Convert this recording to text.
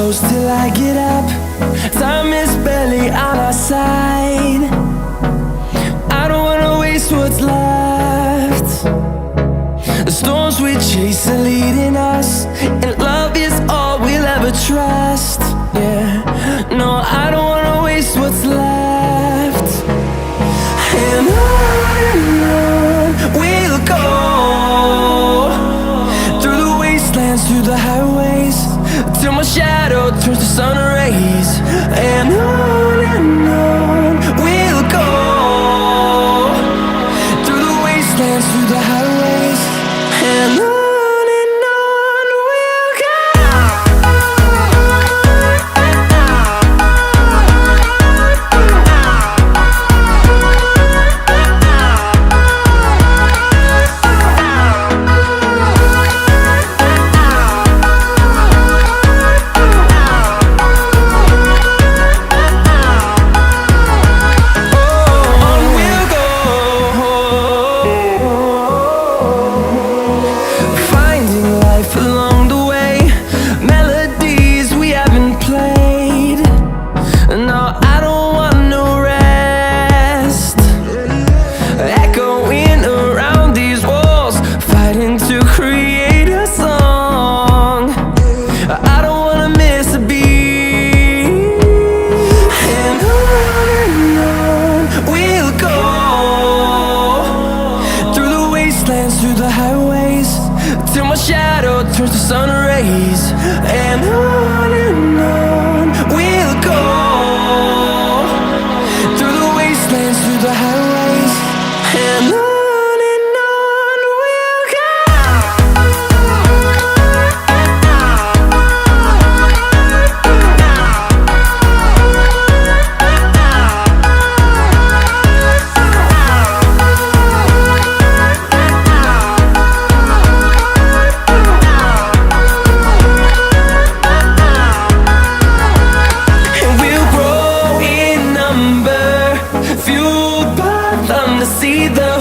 close till I get up. Time is barely on our side. I don't wanna waste what's left. The storms we chase are leading us, and love is all we'll ever trust. Yeah, no, I don't wanna waste what's left. And on we'll go, through the wastelands, through the highways, till my shadow turns to sun rays. And on we'll go, through the wastelands, through the highways, and on. Through the highways, till my shadow turns to sun rays. And on we'll go, through the wastelands, through the highways, and on we'll go. See the